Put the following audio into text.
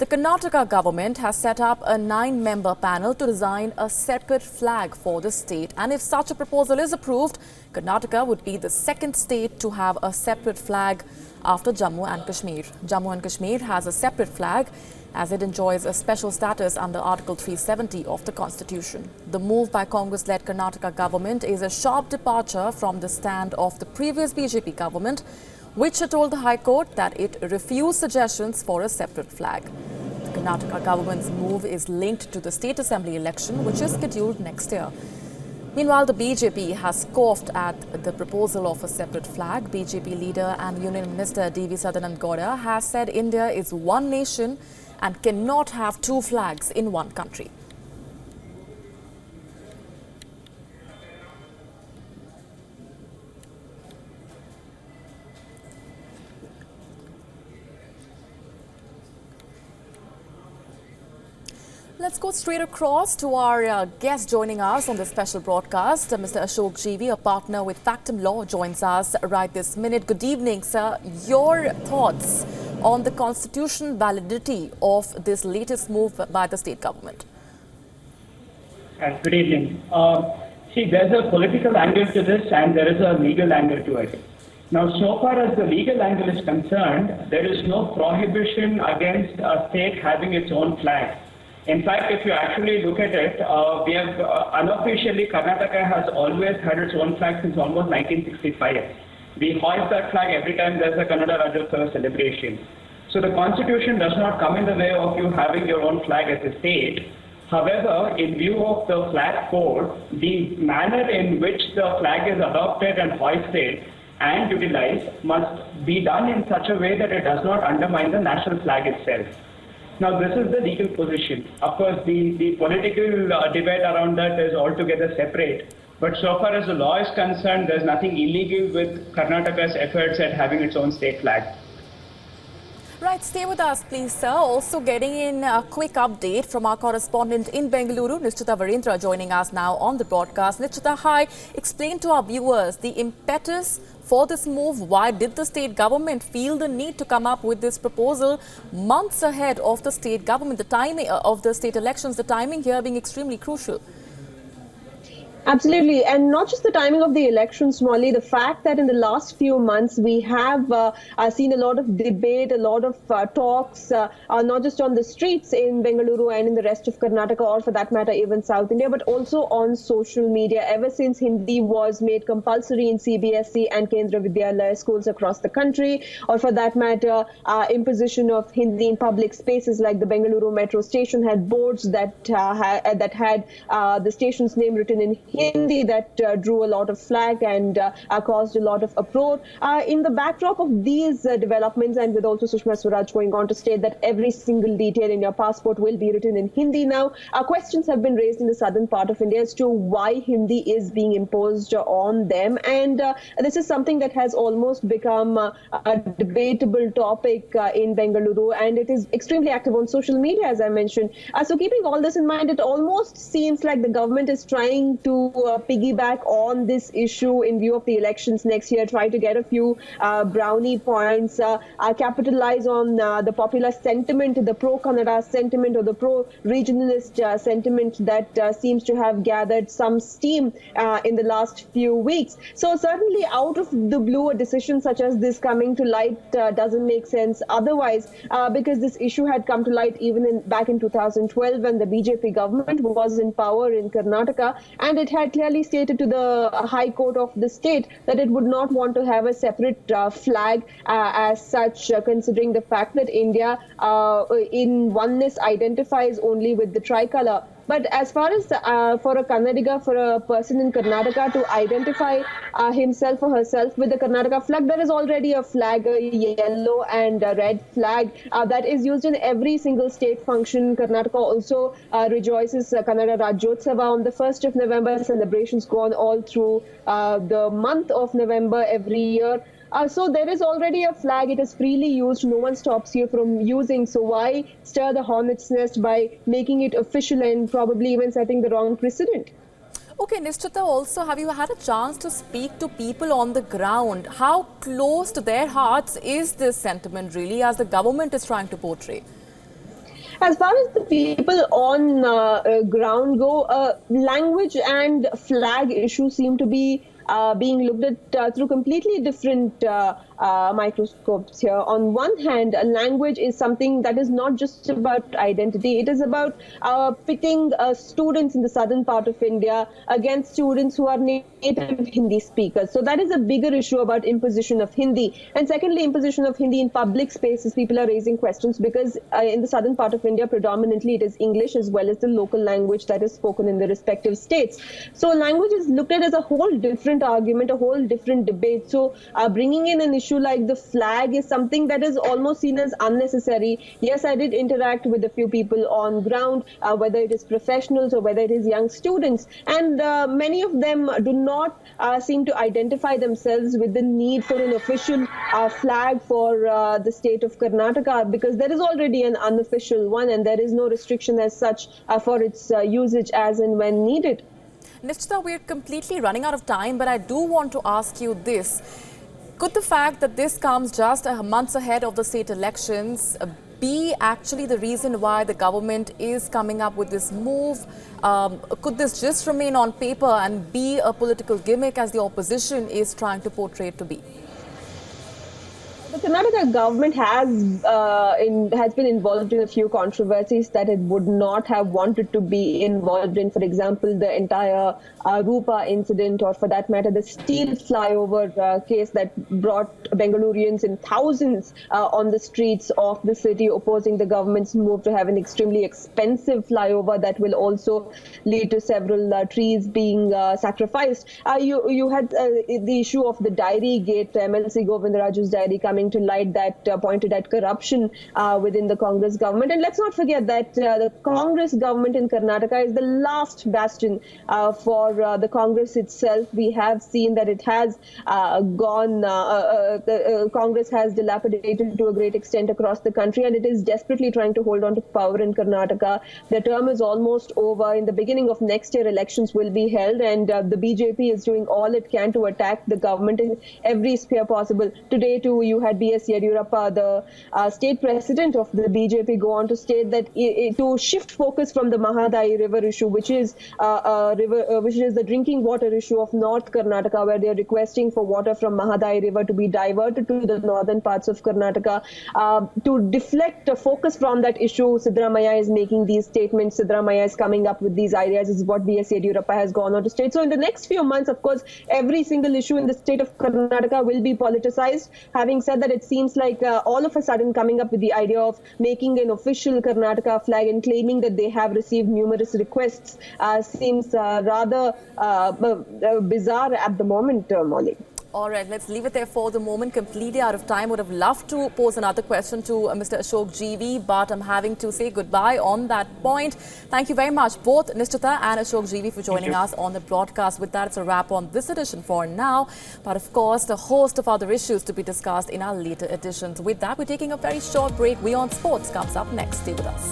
The Karnataka government has set up a 9-member panel to design a separate flag for the state. And if such a proposal is approved, Karnataka would be the second state to have a separate flag after Jammu and Kashmir. Jammu and Kashmir has a separate flag as it enjoys a special status under Article 370 of the Constitution. The move by Congress-led Karnataka government is a sharp departure from the stand of the previous BJP government, which had told the High Court that it refused suggestions for a separate flag. The Karnataka government's move is linked to the state assembly election, which is scheduled next year. Meanwhile, the BJP has scoffed at the proposal of a separate flag. BJP leader and Union Minister D.V. Gowda has said India is one nation and cannot have two flags in one country. Let's go straight across to our guest joining us on this special broadcast. Mr. Ashok GV, a partner with Factum Law, joins us right this minute. Good evening, sir. Your thoughts on the constitutional validity of this latest move by the state government? Good evening. See, there's a political angle to this and there is a legal angle to it. Now, so far as the legal angle is concerned, there is no prohibition against a state having its own flag. In fact, if you actually look at it, we have unofficially, Karnataka has always had its own flag since almost 1965. We hoist that flag every time there's a Kannada Rajyotsava celebration. So the constitution does not come in the way of you having your own flag as a state. However, in view of the flag code, the manner in which the flag is adopted and hoisted and utilized must be done in such a way that it does not undermine the national flag itself. Now, this is the legal position. Of course, the political debate around that is altogether separate. But so far as the law is concerned, there's nothing illegal with Karnataka's efforts at having its own state flag. Right, stay with us, please, sir. Also getting in a quick update from our correspondent in Bengaluru, Nischita Verrendra, joining us now on the broadcast. Nischita, hi. Explain to our viewers the impetus for this move. Why did the state government feel the need to come up with this proposal months ahead of the state government, the timing of the state elections, the timing here being extremely crucial? Absolutely. And not just the timing of the elections, Molly, the fact that in the last few months we have seen a lot of debate, a lot of talks, not just on the streets in Bengaluru and in the rest of Karnataka, or for that matter, even South India, but also on social media. Ever since Hindi was made compulsory in CBSE and Kendra Vidyalaya schools across the country, or for that matter, imposition of Hindi in public spaces like the Bengaluru metro station had boards that had the station's name written in Hindi that drew a lot of flag and caused a lot of uproar. In the backdrop of these developments, and with also Sushma Swaraj going on to state that every single detail in your passport will be written in Hindi now, questions have been raised in the southern part of India as to why Hindi is being imposed on them. And this is something that has almost become a debatable topic in Bengaluru, and it is extremely active on social media, as I mentioned. So keeping all this in mind, it almost seems like the government is trying to piggyback on this issue in view of the elections next year, try to get a few brownie points, capitalize on the popular sentiment, the pro-Kannada sentiment or the pro-regionalist sentiment that seems to have gathered some steam in the last few weeks. So certainly out of the blue, a decision such as this coming to light doesn't make sense otherwise, because this issue had come to light even back in 2012 when the BJP government was in power in Karnataka, and it had clearly stated to the High Court of the state that it would not want to have a separate flag as such, considering the fact that India in oneness identifies only with the tricolour. But as far as for a Kannadiga, for a person in Karnataka to identify himself or herself with the Karnataka flag, there is already a flag, a yellow and a red flag that is used in every single state function. Karnataka also rejoices Kannada Rajyotsava on the 1st of November. Celebrations go on all through the month of November every year. So there is already a flag. It is freely used. No one stops you from using. So why stir the hornet's nest by making it official and probably even setting the wrong precedent? Okay, Nischita, also, have you had a chance to speak to people on the ground? How close to their hearts is this sentiment really, as the government is trying to portray? As far as the people on ground go, language and flag issues seem to be being looked at through completely different microscopes here. On one hand, language is something that is not just about identity. It is about pitting students in the southern part of India against students who are native Hindi speakers. So that is a bigger issue about imposition of Hindi. And secondly, imposition of Hindi in public spaces, people are raising questions because in the southern part of India, predominantly it is English as well as the local language that is spoken in the respective states. So language is looked at as a whole different argument, a whole different debate. So bringing in an issue like the flag is something that is almost seen as unnecessary. Yes, I did interact with a few people on ground, whether it is professionals or whether it is young students, and many of them do not seem to identify themselves with the need for an official flag for the state of Karnataka, because there is already an unofficial one and there is no restriction as such for its usage as and when needed. Nischita, we're completely running out of time, but I do want to ask you this. Could the fact that this comes just months ahead of the state elections be actually the reason why the government is coming up with this move? Could this just remain on paper and be a political gimmick as the opposition is trying to portray it to be? The Karnataka government has been involved in a few controversies that it would not have wanted to be involved in. For example, the entire Rupa incident, or for that matter, the steel flyover case that brought Bengalurians in thousands on the streets of the city, opposing the government's move to have an extremely expensive flyover that will also lead to several trees being sacrificed. You had the issue of the diary gate, MLC Govindaraju's diary coming to light that pointed at corruption within the Congress government. And let's not forget that the Congress government in Karnataka is the last bastion for the Congress itself. We have seen that it has the Congress has dilapidated to a great extent across the country, and it is desperately trying to hold on to power in Karnataka. The term is almost over. In the beginning of next year, elections will be held, and the BJP is doing all it can to attack the government in every sphere possible. Today, too, you had B.S. Yediyurappa, the state president of the BJP, go on to state that to shift focus from the Mahadayi river issue, which is the drinking water issue of North Karnataka, where they are requesting for water from Mahadayi river to be diverted to the northern parts of Karnataka. To deflect focus from that issue, Siddaramaiah is making these statements. Siddaramaiah is coming up with these ideas, is what B.S. Yediyurappa has gone on to state. So in the next few months, of course, every single issue in the state of Karnataka will be politicized. Having said that, it seems like all of a sudden coming up with the idea of making an official Karnataka flag and claiming that they have received numerous requests seems rather bizarre at the moment, Molly. All right, let's leave it there for the moment. Completely out of time. Would have loved to pose another question to Mr. Ashok GV, but I'm having to say goodbye on that point. Thank you very much, both Nischita and Ashok GV, for joining us on the broadcast. With that, it's a wrap on this edition for now. But of course, a host of other issues to be discussed in our later editions. With that, we're taking a very short break. WION Sports comes up next. Stay with us.